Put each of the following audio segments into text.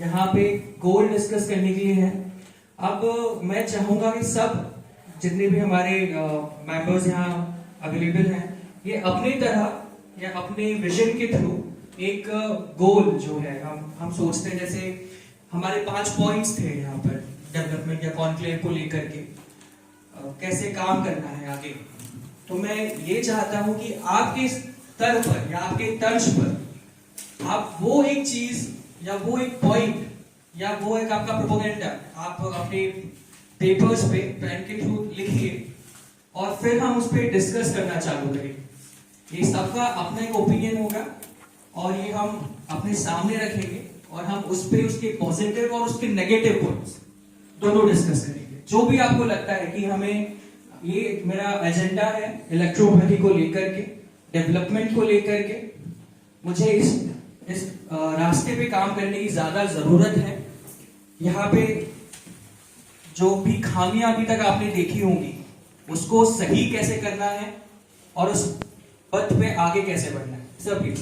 यहाँ पे गोल डिस्कस करने के लिए हैं। अब मैं चाहूंगा कि सब जितने भी हमारे मेंबर्स यहाँ अवेलेबल हैं, ये अपनी तरह या अपने विजन के थ्रू एक गोल जो है हम सोचते हैं, जैसे हमारे 5 पॉइंट्स थे यहाँ पर डेवलपमेंट या कॉन्क्लेव को लेकर के कैसे काम करना है आगे। तो मैं ये चाहता हूं कि आपके स्तर पर या आपके तर्ज पर आप वो एक चीज या वो एक पॉइंट या वो एक आपका प्रोपोगेंडा आप अपने पेपर्स पे पेन के थ्रू लिखिए और फिर हम उस पर डिस्कस करना चालू करेंगे। ये सबका अपना एक ओपिनियन होगा और ये हम अपने सामने रखेंगे और हम उस पे उसके पॉजिटिव और उसके नेगेटिव पॉइंट्स दोनों डिस्कस करेंगे। जो भी आपको लगता है कि हमें ये मेरा एजेंडा है इलेक्ट्रोमोबिलिटी को लेकर के, डेवलपमेंट को लेकर के, मुझे इस रास्ते पे काम करने की ज्यादा जरूरत है। यहाँ पे जो भी खामियां अभी तक आपने देखी होंगी उसको सही कैसे करना है और उस पथ पे आगे कैसे बढ़ना है, सब ये।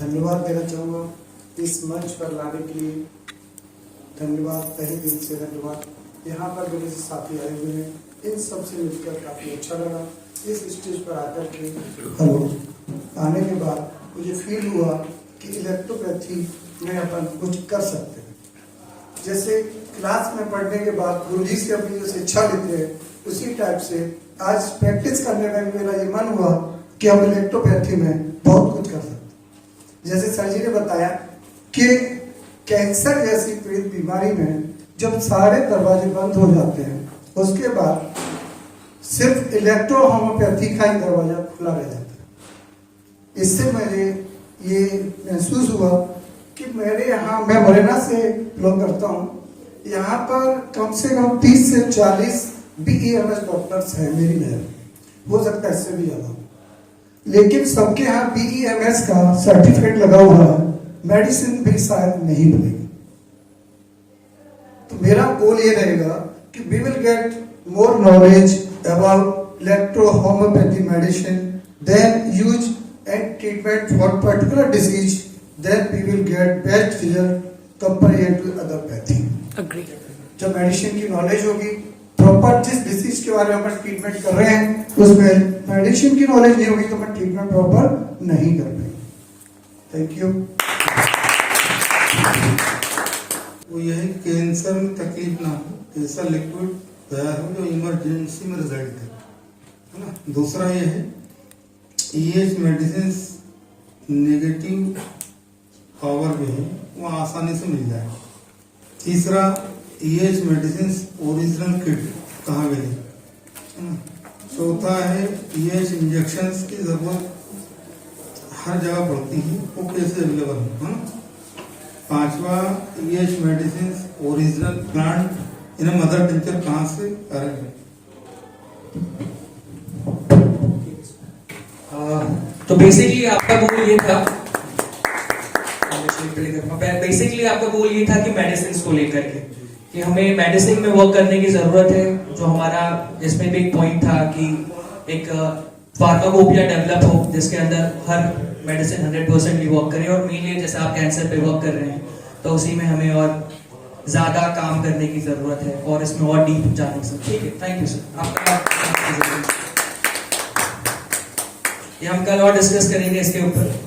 धन्यवाद देना चाहूँगा इस मंच पर लाने के लिए। धन्यवाद, तहे दिल से धन्यवाद। यहाँ पर मेरे साथी आए हुए हैं, इन सब से मिलकर काफ़ी अच्छा लगा। इस स्टेज पर आकर के आने के बाद मुझे फील हुआ कि इलेक्ट्रोपैथी में अपन कुछ कर सकते हैं। जैसे क्लास में पढ़ने के बाद गुरुजी से अपनी जो शिक्षा लेते हैं, उसी टाइप से आज प्रैक्टिस करने में मेरा ये मन हुआ कि हम इलेक्ट्रोपैथी में बहुत कुछ कर सकते हैं। जैसे सर जी ने बताया कि कैंसर जैसी पीड़ित बीमारी में जब सारे दरवाजे बंद हो जाते हैं, उसके बाद सिर्फ इलेक्ट्रो होम्योपैथी का ही दरवाजा खुला रह जाता है। इससे मुझे ये महसूस हुआ कि मेरे यहाँ, मैं मुरैना से बिलोंग करता हूँ, यहाँ पर कम से कम 30 से 40 BEMS डॉक्टर्स हैं मेरी नजर, हो सकता है इससे भी ज्यादा, लेकिन सबके यहाँ BEMS का सर्टिफिकेट लगा हुआ है, मेडिसिन भी शायद नहीं बनेगी। तो मेरा गोल ये रहेगा कि we will get more knowledge about electro homoeopathy medicine, then use and treatment for particular disease, then we will get best result compare to other pathy. जब मेडिसिन की नॉलेज होगी, प्रॉपर जिस डिसीज के बारे में हम ट्रीटमेंट कर रहे हैं उसमें मेडिसिन की नॉलेज नहीं होगी तो मैं ट्रीटमेंट प्रॉपर नहीं कर पाएंगे। Thank you. वो यही कैंसर में तकलीफ ना हो, ऐसा लिक्विड तैयार हो जो इमरजेंसी में रिजल्ट है ना। दूसरा ये है EH मेडिसिन नेगेटिव पावर जो है वो आसानी से मिल जाए। तीसरा EH मेडिसिन ओरिजिनल किट कहाँ मिले। चौथा है EH इंजेक्शन की जरूरत हर जगह पड़ती है, वो कैसे अवेलेबल है ना। पांचवा EH medicine original plant in mother tincture कहाँ से करेंगे। तो बेसिकली आपका गोल ये था, बेसिकली आपका गोल ये था कि मेडिसिन को लेकर के कि हमें मेडिसिन में वर्क करने की जरूरत है। जो हमारा इसमें भी एक पॉइंट था कि एक फार्माकोपिया डेवलप हो जिसके अंदर हर मेडिसिन 100% वर्क करे, और मेनली जैसे आप कैंसर पे वर्क कर रहे हैं तो उसी में हमें और ज्यादा काम करने की जरूरत है और इसमें और डीप जाने की। ठीक है, थैंक यू सर आपका। ये हम कल और डिस्कस करेंगे इसके ऊपर।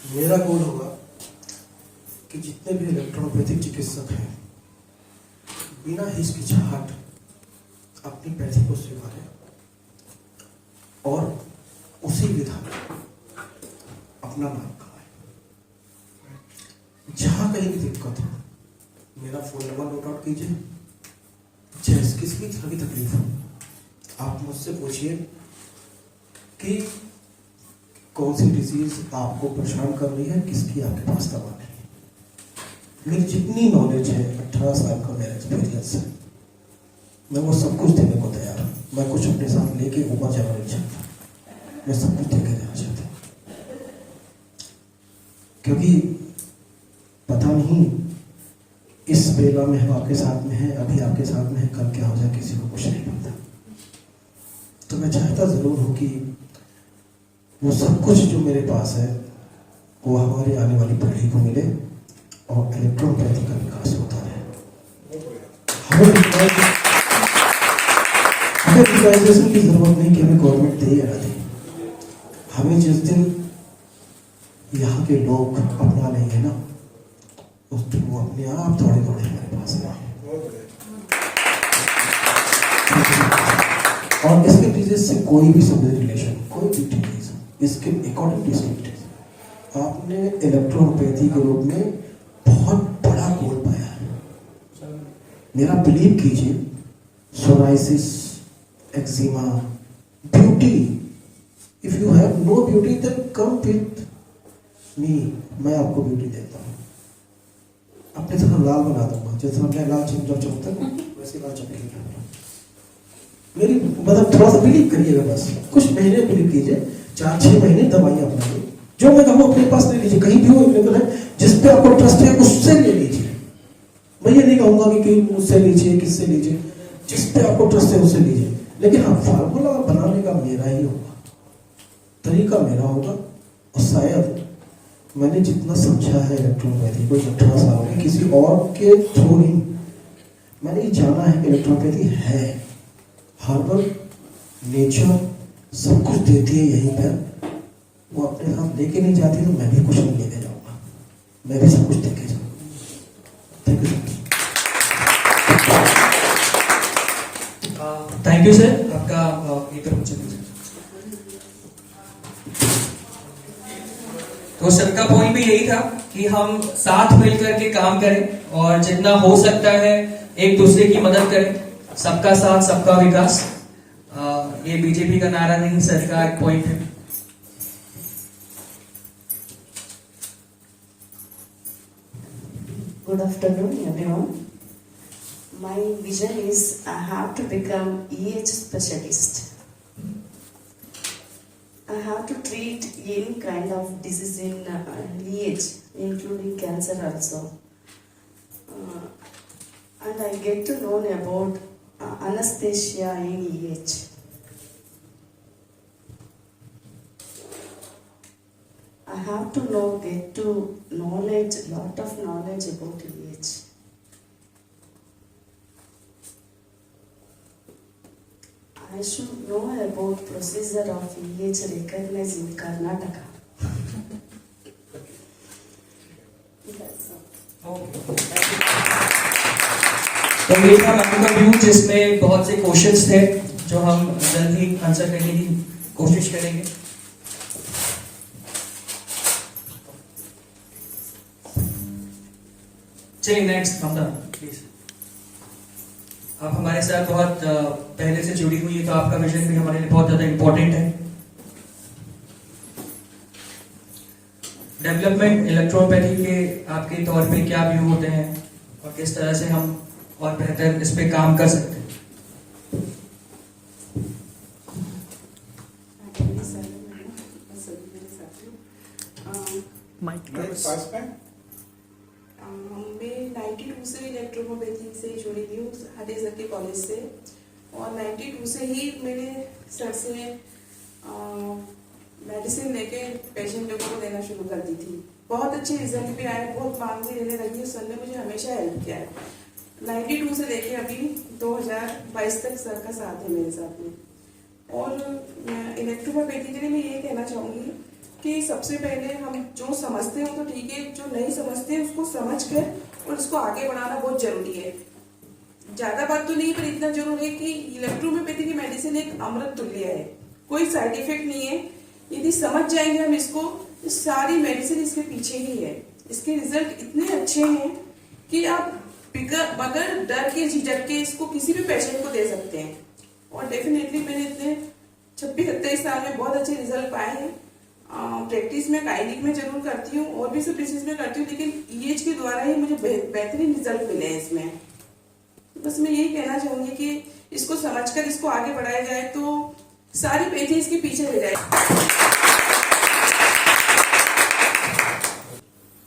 मेरा गोल होगा कि जितने भी इलेक्ट्रोपैथिक चिकित्सक हैं बिना हिचकिचाहट अपनी पैथी को स्वीकारें और उसी विधा में अपना नाम कमाएं। जहां कहीं भी दिक्कत हो मेरा फोन नंबर नोट आउट कीजिए। जैसे किसी भी तरह की तकलीफ हो आप मुझसे पूछिए कि कौन सी डिजीज आपको परेशान कर रही है, किसकी आपके पास दवा नहीं है। मेरी जितनी नॉलेज है 18 साल का मेरा एक्सपीरियंस है, मैं वो सब कुछ देने को तैयार हूँ। मैं कुछ अपने साथ लेके ऊपर जाना नहीं चाहता, मैं सब कुछ देके जाना चाहता हूँ। क्योंकि पता नहीं इस बेला में हम आपके साथ में हैं, अभी आपके साथ में है, कल क्या हो जाए किसी को कुछ नहीं पता। तो मैं चाहता जरूर हूँ कि वो सब कुछ जो मेरे पास है वो हमारी आने वाली पीढ़ी को मिले और इलेक्ट्रोपैथी का विकास होता रहे। हमें डिजिटाइजेशन की जरूरत नहीं कि हमें गवर्नमेंट दे या ना दे। हमें जिस दिन यहाँ के लोग अपना लेंगे ना उस दिन वो अपने आप थोड़े थोड़े हमारे पास आए। और इसके डिजीज से कोई भी सबसे रिलेशन, कोई भी डिजीज इसके अकॉर्डिंग टू डिजीज आपने इलेक्ट्रोपैथी के रूप में बहुत बड़ा गोल पाया है। मेरा बिलीव कीजिए, psoriasis, eczema, beauty, if you have no beauty then come with me, मैं आपको ब्यूटी देता हूँ। अपने तरह लाल बना दूंगा, जैसे मैं लाल जब चमकता हूँ वैसे लाल चमकेगा। मेरी मतलब थोड़ा सा बिलीव करिएगा, बस कुछ महीने बिलीव कीजिए, 4-6 महीने दवाइयाँ अपनाइए। जो मैं कहूँ अपने पास ले लीजिए, कहीं भी हो अवेलेबल है, जिस पे आपको ट्रस्ट है उससे ले लीजिए। मैं ये नहीं कहूँगा कि मुझसे लीजिए, किससे लीजिए, जिस पे आपको ट्रस्ट है उससे लीजिए। लेकिन हाँ, फार्मूला बनाने का मेरा ही होगा, तरीका मेरा होगा। और शायद मैंने जितना समझा है इलेक्ट्रोपैथी को 18 साल में, किसी और के थ्रू ही मैंने ये जाना है कि इलेक्ट्रोपैथी है, हर्बल नेचर सब कुछ देती है यहीं पर। वो अपने साथ लेके नहीं जाती तो मैं भी कुछ नहीं लेके जाऊंगा, मैं भी सब कुछ देके जाऊंगा। Thank you. Thank you sir, आपका इधर मुझे तो सर का पॉइंट भी यही था कि हम साथ मिलकर के काम करें और जितना हो सकता है एक दूसरे की मदद करें। सबका साथ सबका विकास, ये बीजेपी का नारा नहीं, सर का एक पॉइंट है। Good afternoon, everyone. My vision is I have to become EH specialist. I have to treat any kind of disease in EH, including cancer also. And I get to know about anesthesia in EH. I have to get to knowledge, lot of knowledge about EH. I should know about procedure of EH recognized in Karnataka. That's all. तो ये था ma'am का view, जिसमें बहुत से questions थे जो हम जल्द ही आंसर करने की कोशिश करेंगे। चलिए नेक्स्ट ममता प्लीज। आप हमारे साथ बहुत पहले से जुड़ी हुई है, तो आपका विजन भी हमारे लिए बहुत ज्यादा इंपॉर्टेंट है। डेवलपमेंट इलेक्ट्रोपैथी के आपके तौर पे क्या व्यू होते हैं और किस तरह से हम और बेहतर इस पे काम कर सकते हैं? मैं 92 से इलेक्ट्रोपैथी से जुड़ी हुई हूँ, हटे सर के कॉलेज से। और 92 से ही मेरे सर से मेडिसिन लेके पेशेंट लोगों को देना शुरू कर दी थी। बहुत अच्छे रिजल्ट भी आए, बहुत मांग भी रहने लगी। सर ने मुझे हमेशा हेल्प किया है। 92 से लेके अभी 2022 तक सर का साथ है मेरे साथ में। और इलेक्ट्रोपैथी के लिए मैं ये कहना चाहूँगी कि सबसे पहले हम जो समझते हो तो ठीक है, जो नहीं समझते हैं उसको समझ कर और उसको आगे बढ़ाना बहुत जरूरी है। ज्यादा बात तो नहीं, पर इतना जरूर है कि इलेक्ट्रोहोम्योपैथी की मेडिसिन एक अमृत तुल्य है, कोई साइड इफेक्ट नहीं है। यदि समझ जाएंगे हम इसको, सारी मेडिसिन इसके पीछे ही है। इसके रिजल्ट इतने अच्छे हैं कि आप बगैर डर के झिझक के इसको किसी भी पेशेंट को दे सकते हैं। और डेफिनेटली मैंने इतने 26-27 साल में बहुत अच्छे रिजल्ट पाए हैं। प्रैक्टिस में गायनिक में जरूर करती हूँ और भी सब डिसीज में करती हूँ, लेकिन ईएच के द्वारा ही मुझे बेहतरीन रिजल्ट मिले हैं इसमें। तो बस मैं यही कहना चाहूंगी कि इसको समझकर इसको आगे बढ़ाया जाए तो सारी पेशेंट इसके पीछे रह जाए।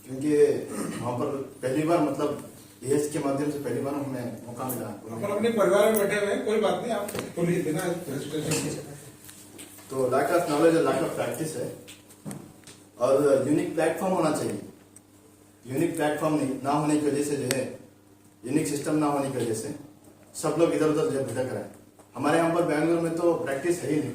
क्योंकि वहाँ पर पहली बार मतलब एएच के माध्यम से पहली बार हमें मौका मिला। अपन अपने परिवार में बैठे हुए हैं, कोई बात नहीं, आप बोलिए बिना रजिस्ट्रेशन। तो लैक ऑफ नॉलेज और लैक ऑफ प्रैक्टिस है और यूनिक प्लेटफॉर्म होना चाहिए। यूनिक प्लेटफॉर्म ना होने की वजह से जो है, यूनिक सिस्टम ना होने की वजह से सब लोग इधर उधर जो भटक रहे हैं। हमारे यहाँ पर बेंगलोर में तो प्रैक्टिस है ही नहीं।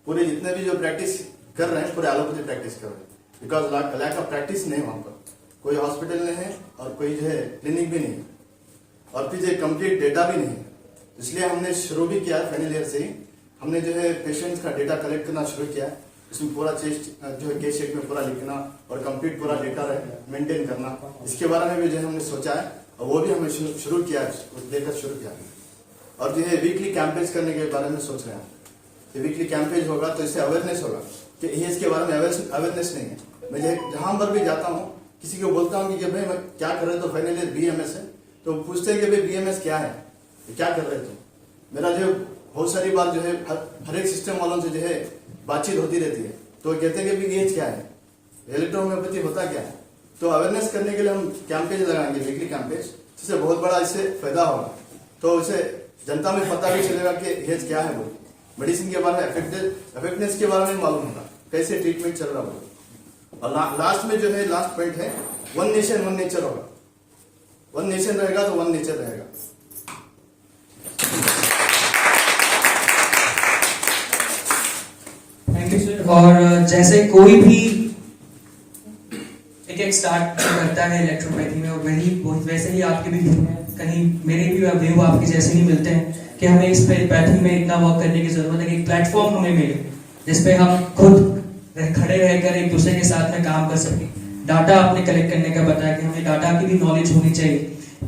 पूरे जितने भी जो प्रैक्टिस कर रहे हैं पूरे एलोपैथी प्रैक्टिस कर रहे हैं, बिकॉज लैक ऑफ प्रैक्टिस नहीं वहाँ पर। कोई हॉस्पिटल नहीं है और कोई जो है क्लिनिक भी नहीं है और फिर जो कंप्लीट डेटा भी नहीं है। इसलिए हमने शुरू भी किया फाइनल ईयर से ही। हमने जो है पेशेंट्स का डेटा कलेक्ट करना शुरू किया। इसमें पूरा चेस्ट जो है केस शीट में पूरा लिखना और कंप्लीट पूरा डेटा मेंटेन करना, इसके बारे में भी जो है हमने सोचा है और वो भी हमने शुरू किया, लेकर शुरू किया। और जो है वीकली कैंपेज करने के बारे में सोच रहे हैं कि वीकली कैंपेज होगा तो इससे अवेयरनेस होगा कि एएच के बारे में अवेयरनेस नहीं है। मैं जहां पर भी जाता हूँ किसी को बोलता हूँ कि भाई मैं क्या कर रहे, तो फाइनल ईयर बीएमएस है, तो पूछते हैं कि भाई बीएमएस क्या है, क्या कर रहे थे। मेरा जो बहुत सारी बार जो है हर एक सिस्टम वालों से जो है बातचीत होती रहती है, तो कहते हैं कि एएच क्या है, इलेक्ट्रोहोम्योपैथी होता क्या है। तो अवेयरनेस करने के लिए हम कैंपेज लगाएंगे, वीकली कैंपेज, जिससे बहुत बड़ा इससे फायदा होगा। तो इसे जनता में पता भी चलेगा कि एएच क्या है, बोल मेडिसिन के बारे में इफेक्टिवनेस के बारे में मालूम होगा, कैसे ट्रीटमेंट चल रहा होगा। और लास्ट में जो है लास्ट पॉइंट है, वन नेशन वन नेचर होगा। वन नेशन रहेगा तो वन नेचर रहेगा। Thank you sir. और जैसे कोई भी एक स्टार्ट करता है इलेक्ट्रोपैथी में, और वैसे ही आपके भी व्यू है, कहीं मेरे भी व्यू आपके जैसे नहीं मिलते हैं कि हमें इस पैथी में इतना वर्क करने की जरूरत है कि एक प्लेटफॉर्म हमें मिले जिसपे हम खुद खड़े रहकर एक दूसरे के साथ में काम कर सके। डाटा आपने कलेक्ट करने का बताया कि हमें डाटा की भी नॉलेज होनी चाहिए,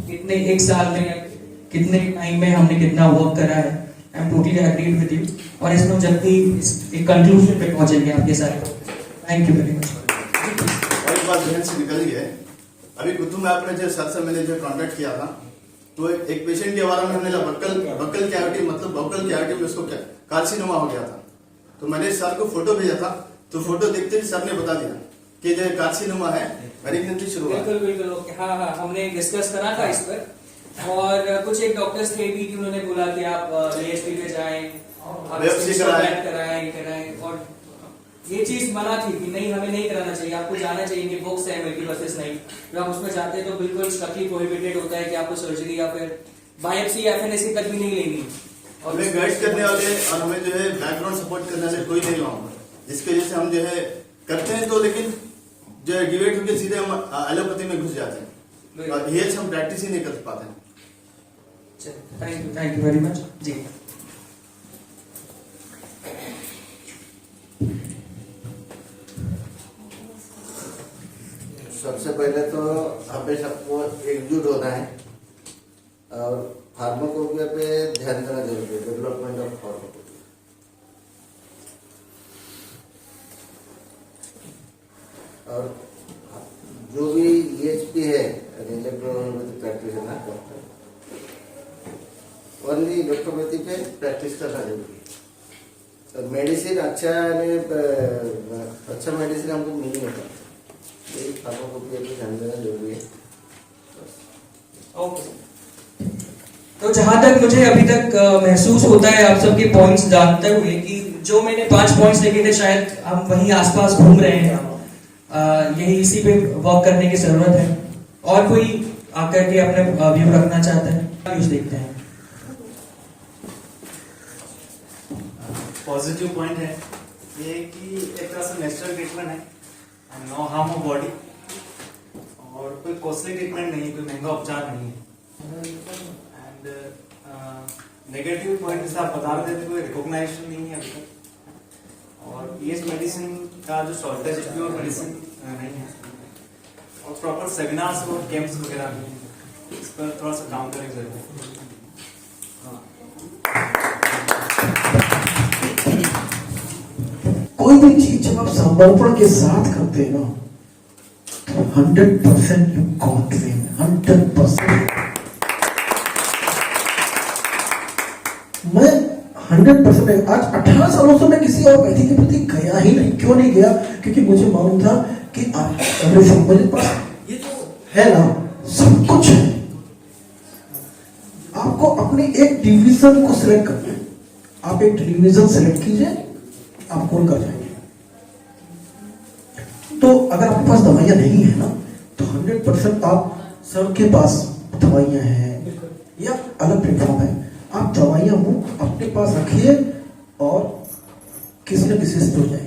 कितने एक साल में कितने टाइम में हमने कितना वर्क करा है। I am totally agreed with you, और इसमें जल्दी एक कंक्लूजन पे पहुंचेंगे आपके साथ। Thank you very much. और एक बात जहन से निकल गई है, अभी कुतुब में आपने जो सर से मैंने जो कॉन्टेक्ट किया था, तो एक पेशेंट के बारे में हमने बक्कल कैविटी मतलब बक्कल कैविटी में उसको कार्सिनोमा हो गया था। तो मैंने सर को फोटो भेजा था, तो फोटो देखते ही सर ने बता दिया कि जो कार्सिनोमा है मैलिग्नेंसी शुरू हुआ। बिल्कुल बिल्कुल, हाँ हमने डिस्कस करा था इस पर। और कुछ एक डॉक्टर्स थे भी कि उन्होंने बोला कि आप एएचपी पे जाएं, बायोप्सी कराएं, और ये चीज मना थी कि नहीं हमें नहीं कराना चाहिए, आपको जाना चाहिए कि बुक्स है मल्टीवर्सिस नहीं। जब आप उसमें जाते हैं तो बिल्कुल स्ट्रिक्टली प्रोहिबिटेड होता है कि आपको सर्जरी या फिर बायोप्सी एफएनएसी तक भी नहीं लेनी। और हमें गाइड करने वाले और हमें जो है बैकग्राउंड सपोर्ट करने वाले कोई नहीं वहां पर, जिसकी वजह से हम जो है करते हैं तो लेकिन जो है डिबेट होकर सीधे हम एलोपैथी में घुस जाते हैं और एएच हम प्रैक्टिस ही नहीं कर पाते हैं। थैंक यू वेरी मच जी। सबसे पहले तो हमें सबको एकजुट होना है और फार्माकोपिया पे ध्यान देना जरूरी है, डेवलपमेंट ऑफ फार्माकोपिया। और जो भी ईएचपी है electropathy practitioner doctor, only electropathy पे प्रैक्टिस करना जरूरी है। तो मेडिसिन अच्छा मेडिसिन हमको मिल नहीं होता, यही फार्माकोपिया पे ध्यान देना जरूरी है। ओके, तो जहां तक मुझे अभी तक महसूस होता है आप सबके पॉइंट्स जानते हुए कि जो मैंने 5 पॉइंट्स लिखे थे शायद हम वहीं आसपास घूम रहे हैं, यही इसी पे वर्क करने की जरूरत है। और कोई आकर के अपने व्यू रखना चाहता है, व्यूज देखते हैं। पॉजिटिव पॉइंट है ये कि एक तरह से नेचुरल ट्रीटमेंट है, नो हार्म ऑफ बॉडी, और कोई कॉस्टली ट्रीटमेंट नहीं है, कोई महंगा उपचार नहीं है। एंड नेगेटिव पॉइंट जैसे आप बता रहे थे, कोई रिकॉग्नाइजेशन नहीं है अभी तक, और ईएच मेडिसिन का जो शॉर्टेज है, प्योर मेडिसिन नहीं है, और प्रॉपर सेमिनार्स और कैंप्स वगैरह नहीं है, इस पर थोड़ा सा काम करने की जरूरत है। कोई भी चीज जब आप समर्पण के साथ करते हैं ना, तो 100% यू गॉट विन, 100%। मैं 100% आज 18 सालों से मैं किसी और व्यक्ति के प्रति गया ही नहीं। क्यों नहीं गया? क्योंकि मुझे मालूम था कि मेरे पास ये जो है ना, सब कुछ है। आपको अपने एक डिवीजन को सिलेक्ट करना है। आप एक डिवीजन सिलेक्ट कीजिए, आप गोल कर जाएंगे। तो अगर आपके पास दवाइयां नहीं है ना, तो 100% आप सबके पास दवाइयां हैं या अलग प्लेटफॉर्म है, आप दवाइयां अपने पास रखिए और किसी न किसी से जुड़ जाए।